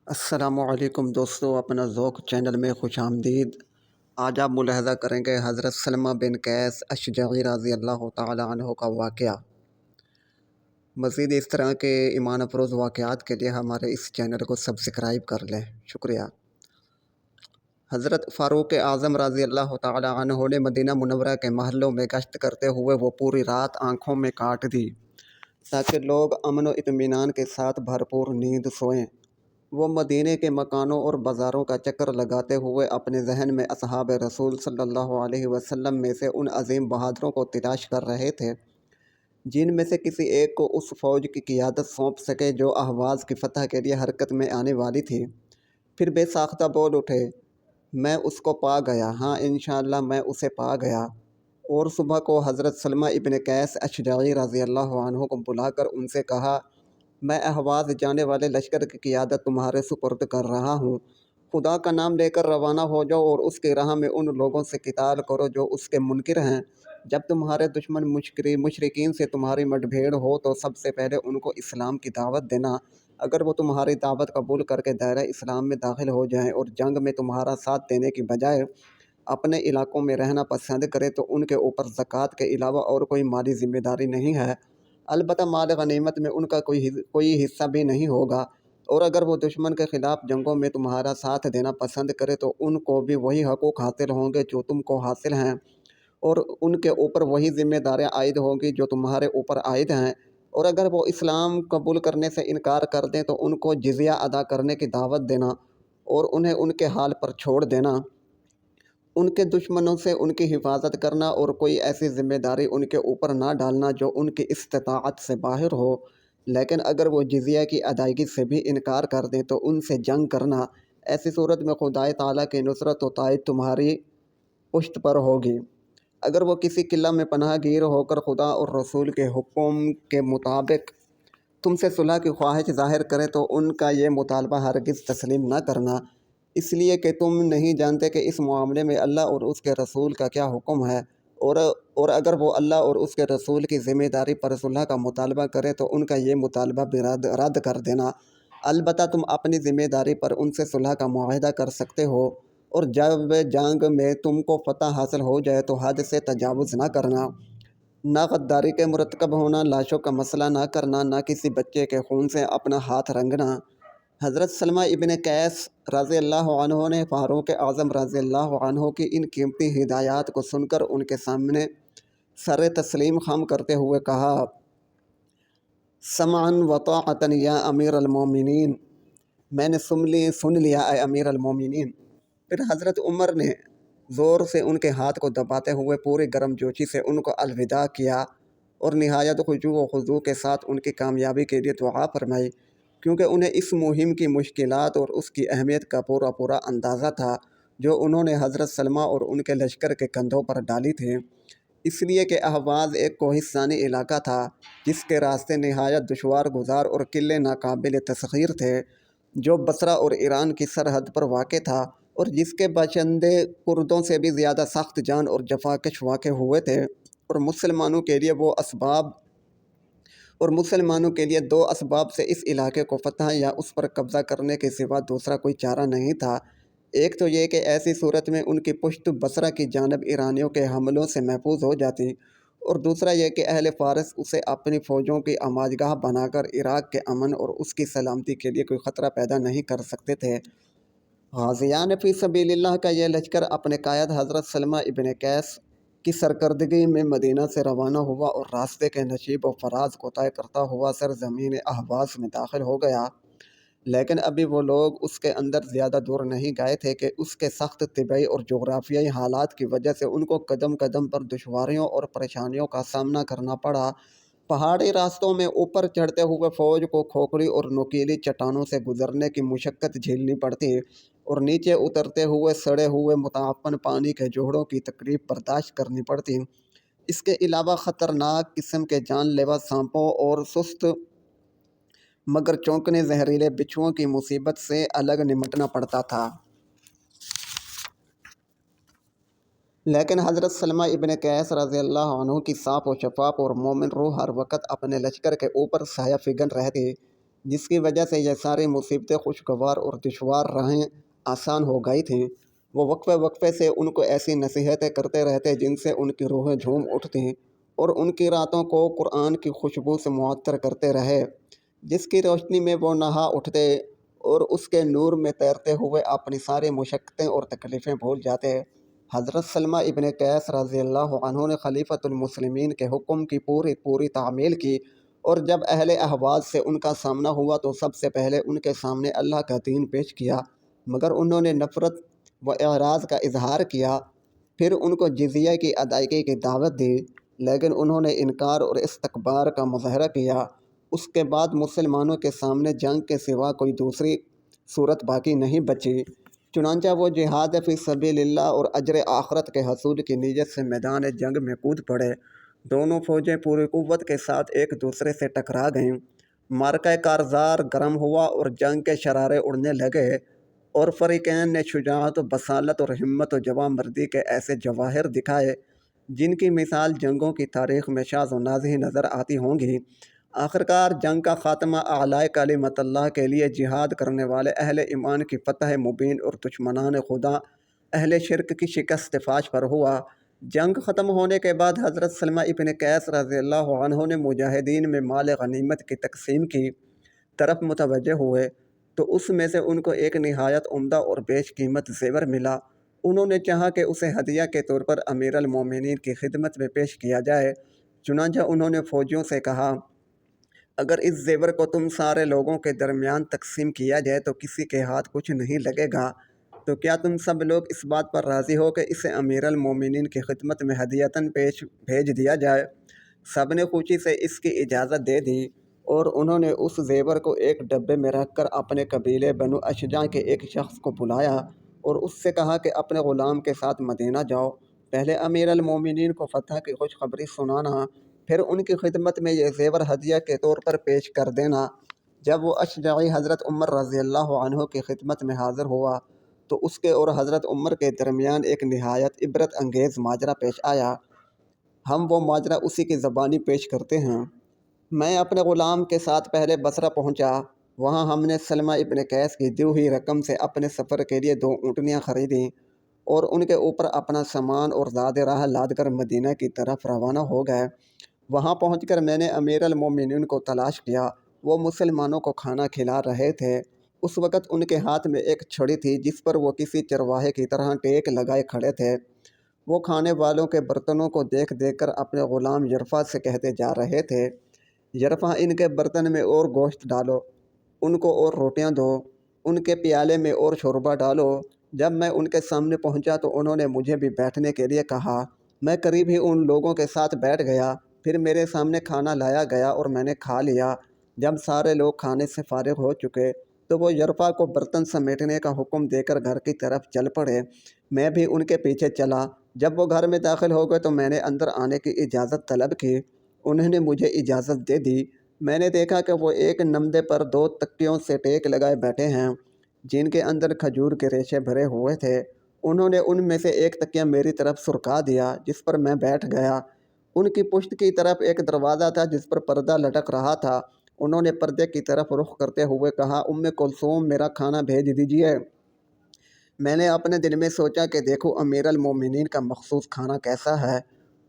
السلام علیکم دوستو، اپنا ذوق چینل میں خوش آمدید۔ آج آپ ملاحظہ کریں گے حضرت سلمہ بن قیس اشجعی رضی اللہ تعالی عنہ کا واقعہ۔ مزید اس طرح کے ایمان افروز واقعات کے لیے ہمارے اس چینل کو سبسکرائب کر لیں، شکریہ۔ حضرت فاروق اعظم رضی اللہ تعالی عنہ نے مدینہ منورہ کے محلوں میں گشت کرتے ہوئے وہ پوری رات آنکھوں میں کاٹ دی تاکہ لوگ امن و اطمینان کے ساتھ بھرپور نیند سوئیں۔ وہ مدینے کے مکانوں اور بازاروں کا چکر لگاتے ہوئے اپنے ذہن میں اصحاب رسول صلی اللہ علیہ وسلم میں سے ان عظیم بہادروں کو تلاش کر رہے تھے جن میں سے کسی ایک کو اس فوج کی قیادت سونپ سکے جو اہواز کی فتح کے لیے حرکت میں آنے والی تھی۔ پھر بے ساختہ بول اٹھے، میں اس کو پا گیا، ہاں انشاءاللہ میں اسے پا گیا۔ اور صبح کو حضرت سلمہ ابن قیس اشجعی رضی اللہ عنہ کو بلا کر ان سے کہا، میں اہواز جانے والے لشکر کی قیادت تمہارے سپرد کر رہا ہوں۔ خدا کا نام لے کر روانہ ہو جاؤ اور اس کی راہ میں ان لوگوں سے قتال کرو جو اس کے منکر ہیں۔ جب تمہارے دشمن مشرکین سے تمہاری مٹ بھیڑ ہو تو سب سے پہلے ان کو اسلام کی دعوت دینا۔ اگر وہ تمہاری دعوت قبول کر کے دائرہ اسلام میں داخل ہو جائیں اور جنگ میں تمہارا ساتھ دینے کی بجائے اپنے علاقوں میں رہنا پسند کرے تو ان کے اوپر زکوٰۃ کے علاوہ اور کوئی مالی ذمہ داری نہیں ہے، البتہ مال غنیمت میں ان کا کوئی حصہ بھی نہیں ہوگا۔ اور اگر وہ دشمن کے خلاف جنگوں میں تمہارا ساتھ دینا پسند کرے تو ان کو بھی وہی حقوق حاصل ہوں گے جو تم کو حاصل ہیں، اور ان کے اوپر وہی ذمہ داریاں عائد ہوں گی جو تمہارے اوپر عائد ہیں۔ اور اگر وہ اسلام قبول کرنے سے انکار کر دیں تو ان کو جزیہ ادا کرنے کی دعوت دینا اور انہیں ان کے حال پر چھوڑ دینا۔ ان کے دشمنوں سے ان کی حفاظت کرنا اور کوئی ایسی ذمہ داری ان کے اوپر نہ ڈالنا جو ان کی استطاعت سے باہر ہو، لیکن اگر وہ جزیہ کی ادائیگی سے بھی انکار کر دیں تو ان سے جنگ کرنا۔ ایسی صورت میں خدائے تعالیٰ کی نصرت و تائید تمہاری پشت پر ہوگی۔ اگر وہ کسی قلعہ میں پناہ گیر ہو کر خدا اور رسول کے حکم کے مطابق تم سے صلح کی خواہش ظاہر کریں تو ان کا یہ مطالبہ ہرگز تسلیم نہ کرنا، اس لیے کہ تم نہیں جانتے کہ اس معاملے میں اللہ اور اس کے رسول کا کیا حکم ہے، اور اگر وہ اللہ اور اس کے رسول کی ذمہ داری پر صلح کا مطالبہ کرے تو ان کا یہ مطالبہ بھی رد کر دینا۔ البتہ تم اپنی ذمہ داری پر ان سے صلح کا معاہدہ کر سکتے ہو، اور جب جنگ میں تم کو فتح حاصل ہو جائے تو حد سے تجاوز نہ کرنا، نہ غداری کے مرتکب ہونا، لاشوں کا مسئلہ نہ کرنا، نہ کسی بچے کے خون سے اپنا ہاتھ رنگنا۔ حضرت سلمہ ابن قیس رضی اللہ عنہ نے فاروق اعظم رضی اللہ عنہ کی ان قیمتی ہدایات کو سن کر ان کے سامنے سر تسلیم خم کرتے ہوئے کہا، سمعا و طاعتا یا امیر المومنین، میں نے سن لیا اے امیر المومنین۔ پھر حضرت عمر نے زور سے ان کے ہاتھ کو دباتے ہوئے پوری گرم جوشی سے ان کو الوداع کیا اور نہایت خشوع و خضوع کے ساتھ ان کی کامیابی کے لیے دعا فرمائی، کیونکہ انہیں اس مہم کی مشکلات اور اس کی اہمیت کا پورا اندازہ تھا جو انہوں نے حضرت سلمہ اور ان کے لشکر کے کندھوں پر ڈالی تھی، اس لیے کہ اہواز ایک کوہستانی علاقہ تھا جس کے راستے نہایت دشوار گزار اور قلعے ناقابل تسخیر تھے، جو بصرہ اور ایران کی سرحد پر واقع تھا، اور جس کے باشندے کردوں سے بھی زیادہ سخت جان اور جفاکش واقع ہوئے تھے، اور مسلمانوں کے لیے دو اسباب سے اس علاقے کو فتح یا اس پر قبضہ کرنے کے سوا دوسرا کوئی چارہ نہیں تھا۔ ایک تو یہ کہ ایسی صورت میں ان کی پشت بصرہ کی جانب ایرانیوں کے حملوں سے محفوظ ہو جاتی، اور دوسرا یہ کہ اہل فارس اسے اپنی فوجوں کی آماجگاہ بنا کر عراق کے امن اور اس کی سلامتی کے لیے کوئی خطرہ پیدا نہیں کر سکتے تھے۔ غازیان فی سبیل اللہ کا یہ لشکر اپنے قائد حضرت سلمہ ابن قیس کی سرکردگی میں مدینہ سے روانہ ہوا اور راستے کے نشیب و فراز کو طے کرتا ہوا سرزمین احواز میں داخل ہو گیا، لیکن ابھی وہ لوگ اس کے اندر زیادہ دور نہیں گئے تھے کہ اس کے سخت طبعی اور جغرافیائی حالات کی وجہ سے ان کو قدم قدم پر دشواریوں اور پریشانیوں کا سامنا کرنا پڑا۔ پہاڑی راستوں میں اوپر چڑھتے ہوئے فوج کو کھوکھری اور نوکیلی چٹانوں سے گزرنے کی مشقت جھیلنی پڑتی، اور نیچے اترتے ہوئے سڑے ہوئے متعفن پانی کے جوہڑوں کی تکلیف برداشت کرنی پڑتی۔ اس کے علاوہ خطرناک قسم کے جان لیوا سانپوں اور سست مگر چونکنے زہریلے بچھوؤں کی مصیبت سے الگ نمٹنا پڑتا تھا۔ لیکن حضرت سلمہ ابن قیس رضی اللہ عنہ کی صاف و شفاف اور مومن روح ہر وقت اپنے لشکر کے اوپر سایہ فگن رہتی، جس کی وجہ سے یہ ساری مصیبتیں خوشگوار اور دشوار راہیں آسان ہو گئی تھیں۔ وہ وقفے وقفے سے ان کو ایسی نصیحتیں کرتے رہتے جن سے ان کی روحیں جھوم اٹھتیں اور ان کی راتوں کو قرآن کی خوشبو سے معطر کرتے رہے، جس کی روشنی میں وہ نہا اٹھتے اور اس کے نور میں تیرتے ہوئے اپنی ساری مشقتیں اور تکلیفیں بھول جاتے۔ حضرت سلمہ ابن قیس رضی اللہ عنہ نے خلیفۃ المسلمین کے حکم کی پوری تعمیل کی، اور جب اہل احواز سے ان کا سامنا ہوا تو سب سے پہلے ان کے سامنے اللہ کا دین پیش کیا، مگر انہوں نے نفرت و اعراض کا اظہار کیا۔ پھر ان کو جزیہ کی ادائیگی کی دعوت دی، لیکن انہوں نے انکار اور استکبار کا مظاہرہ کیا۔ اس کے بعد مسلمانوں کے سامنے جنگ کے سوا کوئی دوسری صورت باقی نہیں بچی، چنانچہ وہ جہاد فی سبیل اللہ اور اجر آخرت کے حصول کی نیت سے میدان جنگ میں کود پڑے۔ دونوں فوجیں پوری قوت کے ساتھ ایک دوسرے سے ٹکرا گئیں۔ معرکہ کارزار گرم ہوا اور جنگ کے شرارے اڑنے لگے، اور فریقین نے شجاعت و بصالت اور ہمت و جواں مردی کے ایسے جواہر دکھائے جن کی مثال جنگوں کی تاریخ میں شاذ و نادر ہی نظر آتی ہوں گی۔ آخرکار جنگ کا خاتمہ اعلاء کلمت اللہ کے لیے جہاد کرنے والے اہل ایمان کی فتح مبین اور دشمنان خدا اہل شرک کی شکست فاش پر ہوا۔ جنگ ختم ہونے کے بعد حضرت سلمہ ابن قیس رضی اللہ عنہ نے مجاہدین میں مال غنیمت کی تقسیم کی طرف متوجہ ہوئے تو اس میں سے ان کو ایک نہایت عمدہ اور بیش قیمت زیور ملا۔ انہوں نے چاہا کہ اسے ہدیہ کے طور پر امیر المومنین کی خدمت میں پیش کیا جائے، چنانچہ انہوں نے فوجیوں سے کہا، اگر اس زیور کو تم سارے لوگوں کے درمیان تقسیم کیا جائے تو کسی کے ہاتھ کچھ نہیں لگے گا، تو کیا تم سب لوگ اس بات پر راضی ہو کہ اسے امیر المومنین کی خدمت میں ہدیۃً بھیج دیا جائے؟ سب نے خوشی سے اس کی اجازت دے دی، اور انہوں نے اس زیور کو ایک ڈبے میں رکھ کر اپنے قبیلے بنو اشجع کے ایک شخص کو بلایا اور اس سے کہا کہ اپنے غلام کے ساتھ مدینہ جاؤ، پہلے امیر المومنین کو فتح کی خوشخبری سنانا، پھر ان کی خدمت میں یہ زیور ہدیہ کے طور پر پیش کر دینا۔ جب وہ اشجعی حضرت عمر رضی اللہ عنہ کی خدمت میں حاضر ہوا تو اس کے اور حضرت عمر کے درمیان ایک نہایت عبرت انگیز ماجرا پیش آیا۔ ہم وہ ماجرا اسی کی زبانی پیش کرتے ہیں۔ میں اپنے غلام کے ساتھ پہلے بصرہ پہنچا، وہاں ہم نے سلمہ ابن قیس کی دی ہوئی رقم سے اپنے سفر کے لیے 2 اونٹنیاں خریدیں اور ان کے اوپر اپنا سامان اور زاد راہ لاد کر مدینہ کی طرف روانہ ہو گئے۔ وہاں پہنچ کر میں نے امیر المومنین کو تلاش کیا، وہ مسلمانوں کو کھانا کھلا رہے تھے۔ اس وقت ان کے ہاتھ میں ایک چھڑی تھی جس پر وہ کسی چرواہے کی طرح ٹیک لگائے کھڑے تھے۔ وہ کھانے والوں کے برتنوں کو دیکھ کر اپنے غلام یرفع سے کہتے جا رہے تھے، یرفع ان کے برتن میں اور گوشت ڈالو، ان کو اور روٹیاں دو، ان کے پیالے میں اور شوربہ ڈالو۔ جب میں ان کے سامنے پہنچا تو انہوں نے مجھے بھی بیٹھنے کے لیے کہا۔ میں قریب ہی ان لوگوں کے ساتھ بیٹھ گیا، پھر میرے سامنے کھانا لایا گیا اور میں نے کھا لیا۔ جب سارے لوگ کھانے سے فارغ ہو چکے تو وہ یرفع کو برتن سمیٹنے کا حکم دے کر گھر کی طرف چل پڑے، میں بھی ان کے پیچھے چلا۔ جب وہ گھر میں داخل ہو گئے تو میں نے اندر آنے کی اجازت طلب کی، انہوں نے مجھے اجازت دے دی۔ میں نے دیکھا کہ وہ ایک نمدے پر 2 تکیوں سے ٹیک لگائے بیٹھے ہیں جن کے اندر کھجور کے ریشے بھرے ہوئے تھے۔ انہوں نے ان میں سے ایک تکیہ میری طرف سرکا دیا جس پر میں بیٹھ گیا۔ ان کی پشت کی طرف ایک دروازہ تھا جس پر پردہ لٹک رہا تھا۔ انہوں نے پردے کی طرف رخ کرتے ہوئے کہا، کلثوم میرا کھانا بھیج دیجیے۔ میں نے اپنے دل میں سوچا کہ دیکھو امیر المومنین کا مخصوص کھانا کیسا ہے۔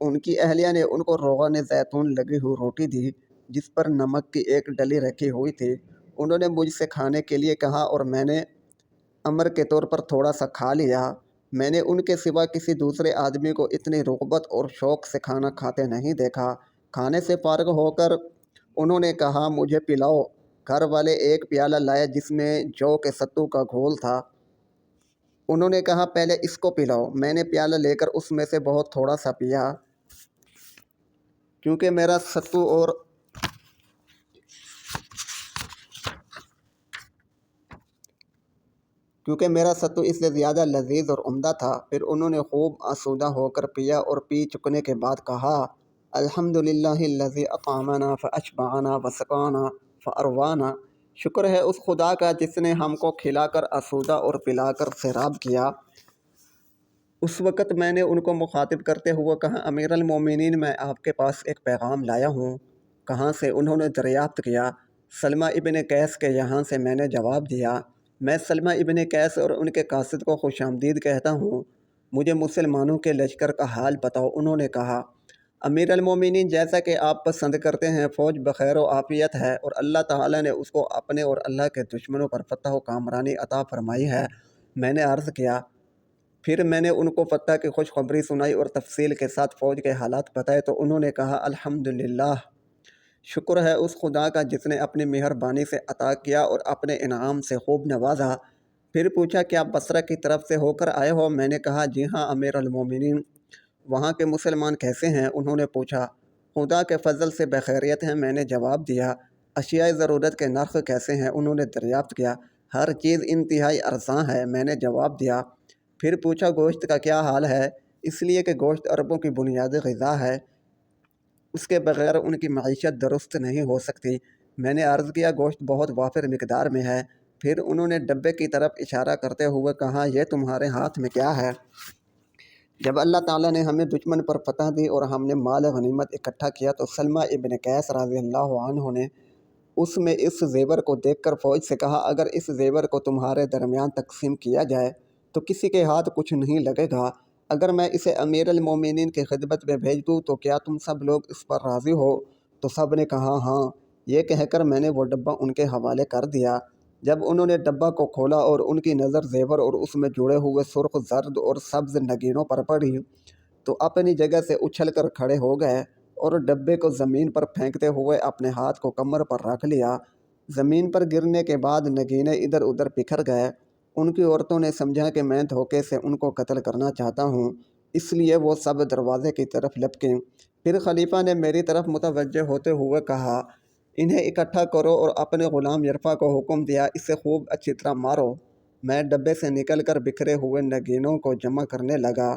ان کی اہلیہ نے ان کو روغن زیتون لگی ہوئی روٹی دی جس پر نمک کی ایک ڈلی رکھی ہوئی تھی۔ انہوں نے مجھ سے کھانے کے لیے کہا اور میں نے امر کے طور پر تھوڑا سا کھا لیا۔ میں نے ان کے سوا کسی دوسرے آدمی کو اتنی رغبت اور شوق سے کھانا کھاتے نہیں دیکھا۔ کھانے سے فارغ ہو کر انہوں نے کہا، مجھے پلاؤ۔ گھر والے ایک پیالہ لائے جس میں جو کے ستو کا گھول تھا۔ انہوں نے کہا، پہلے اس کو پلاؤ۔ میں نے پیالہ لے کر اس میں سے بہت تھوڑا سا پیا، کیونکہ میرا ستو اس سے زیادہ لذیذ اور عمدہ تھا۔ پھر انہوں نے خوب آسودہ ہو کر پیا اور پی چکنے کے بعد کہا، الحمدللہ الذی اطعمنا فاشبعنا وسقانا فاروانا۔ شکر ہے اس خدا کا جس نے ہم کو کھلا کر آسودہ اور پلا کر سیراب کیا۔ اس وقت میں نے ان کو مخاطب کرتے ہوئے کہا، امیر المومنین میں آپ کے پاس ایک پیغام لایا ہوں۔ کہاں سے؟ انہوں نے دریافت کیا۔ سلمہ ابن قیس کے یہاں سے میں نے جواب دیا، میں سلمہ ابن قیس اور ان کے قاصد کو خوش آمدید کہتا ہوں، مجھے مسلمانوں کے لشکر کا حال بتاؤ۔ انہوں نے کہا، امیر المومنین، جیسا کہ آپ پسند کرتے ہیں فوج بخیر و عافیت ہے اور اللہ تعالیٰ نے اس کو اپنے اور اللہ کے دشمنوں پر فتح و کامرانی عطا فرمائی ہے۔ میں نے عرض کیا، پھر میں نے ان کو فتح کی خوشخبری سنائی اور تفصیل کے ساتھ فوج کے حالات بتائے تو انہوں نے کہا، الحمدللہ، شکر ہے اس خدا کا جس نے اپنی مہربانی سے عطا کیا اور اپنے انعام سے خوب نوازا۔ پھر پوچھا، کیا بصرہ کی طرف سے ہو کر آئے ہو؟ میں نے کہا، جی ہاں امیر المومنین۔ وہاں کے مسلمان کیسے ہیں؟ انہوں نے پوچھا۔ خدا کے فضل سے بخیریت ہیں، میں نے جواب دیا۔ اشیاء ضرورت کے نرخ کیسے ہیں؟ انہوں نے دریافت کیا۔ ہر چیز انتہائی ارزاں ہے، میں نے جواب دیا۔ پھر پوچھا، گوشت کا کیا حال ہے؟ اس لیے کہ گوشت عربوں کی بنیادی غذا ہے، اس کے بغیر ان کی معیشت درست نہیں ہو سکتی۔ میں نے عرض کیا، گوشت بہت وافر مقدار میں ہے۔ پھر انہوں نے ڈبے کی طرف اشارہ کرتے ہوئے کہا، یہ تمہارے ہاتھ میں کیا ہے؟ جب اللہ تعالیٰ نے ہمیں دشمن پر فتح دی اور ہم نے مال غنیمت اکٹھا کیا تو سلمہ ابن قیس رضی اللہ عنہ نے اس میں اس زیور کو دیکھ کر فوج سے کہا، اگر اس زیور کو تمہارے درمیان تقسیم کیا جائے تو کسی کے ہاتھ کچھ نہیں لگے گا۔ اگر میں اسے امیر المومنین کی خدمت میں بھیج دوں تو کیا تم سب لوگ اس پر راضی ہو؟ تو سب نے کہا ہاں۔ یہ کہہ کر میں نے وہ ڈبہ ان کے حوالے کر دیا۔ جب انہوں نے ڈبہ کو کھولا اور ان کی نظر زیور اور اس میں جڑے ہوئے سرخ، زرد اور سبز نگینوں پر پڑی تو اپنی جگہ سے اچھل کر کھڑے ہو گئے اور ڈبے کو زمین پر پھینکتے ہوئے اپنے ہاتھ کو کمر پر رکھ لیا۔ زمین پر گرنے کے بعد نگینے ادھر ادھر بکھر گئے۔ ان کی عورتوں نے سمجھا کہ میں دھوکے سے ان کو قتل کرنا چاہتا ہوں، اس لیے وہ سب دروازے کی طرف لپکیں۔ پھر خلیفہ نے میری طرف متوجہ ہوتے ہوئے کہا، انہیں اکٹھا کرو، اور اپنے غلام یرفع کو حکم دیا، اسے خوب اچھی طرح مارو۔ میں ڈبے سے نکل کر بکھرے ہوئے نگینوں کو جمع کرنے لگا۔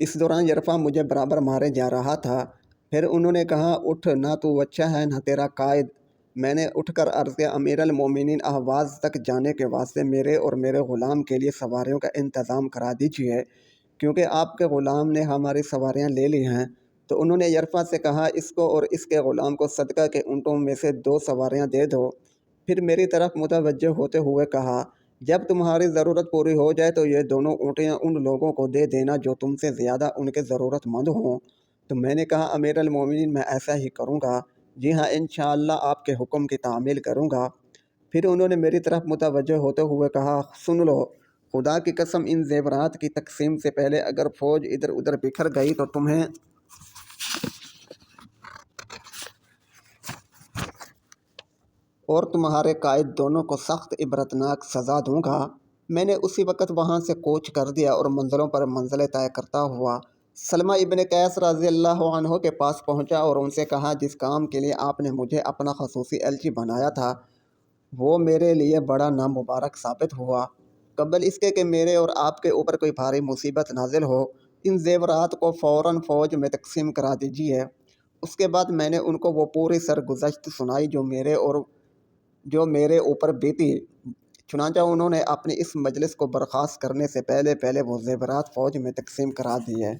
اس دوران یرفع مجھے برابر مارے جا رہا تھا۔ پھر انہوں نے کہا، اٹھ، نہ تو اچھا ہے نہ تیرا قائد۔ میں نے اٹھ کر عرض کیا، امیر المومنین، اہواز تک جانے کے واسطے میرے اور میرے غلام کے لیے سواریوں کا انتظام کرا دیجیے، کیونکہ آپ کے غلام نے ہماری سواریاں لے لی ہیں۔ تو انہوں نے یرفع سے کہا، اس کو اور اس کے غلام کو صدقہ کے اونٹوں میں سے 2 سواریاں دے دو۔ پھر میری طرف متوجہ ہوتے ہوئے کہا، جب تمہاری ضرورت پوری ہو جائے تو یہ دونوں اونٹیاں ان لوگوں کو دے دینا جو تم سے زیادہ ان کے ضرورت مند ہوں۔ تو میں نے کہا، امیر المومنین، میں ایسا ہی کروں گا۔ جی ہاں، انشاءاللہ آپ کے حکم کی تعمیل کروں گا۔ پھر انہوں نے میری طرف متوجہ ہوتے ہوئے کہا، سن لو، خدا کی قسم، ان زیورات کی تقسیم سے پہلے اگر فوج ادھر ادھر بکھر گئی تو تمہیں اور تمہارے قائد دونوں کو سخت عبرتناک سزا دوں گا۔ میں نے اسی وقت وہاں سے کوچ کر دیا اور منزلوں پر منزلیں طے کرتا ہوا سلمہ ابن قیس رضی اللہ عنہ کے پاس پہنچا اور ان سے کہا، جس کام کے لیے آپ نے مجھے اپنا خصوصی ایلچی بنایا تھا وہ میرے لیے بڑا نامبارک ثابت ہوا۔ قبل اس کے کہ میرے اور آپ کے اوپر کوئی بھاری مصیبت نازل ہو، ان زیورات کو فوراً فوج میں تقسیم کرا دیجیے۔ اس کے بعد میں نے ان کو وہ پوری سرگزشت سنائی جو میرے اوپر بیتی۔ چنانچہ انہوں نے اپنی اس مجلس کو برخاست کرنے سے پہلے وہ زیورات فوج میں تقسیم کرا دیے۔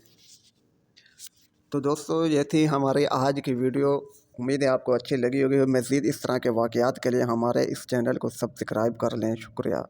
تو دوستو، یہ تھی ہماری آج کی ویڈیو۔ امید ہے آپ کو اچھی لگی ہوگی۔ مزید اس طرح کے واقعات کے لیے ہمارے اس چینل کو سبسکرائب کر لیں۔ شکریہ۔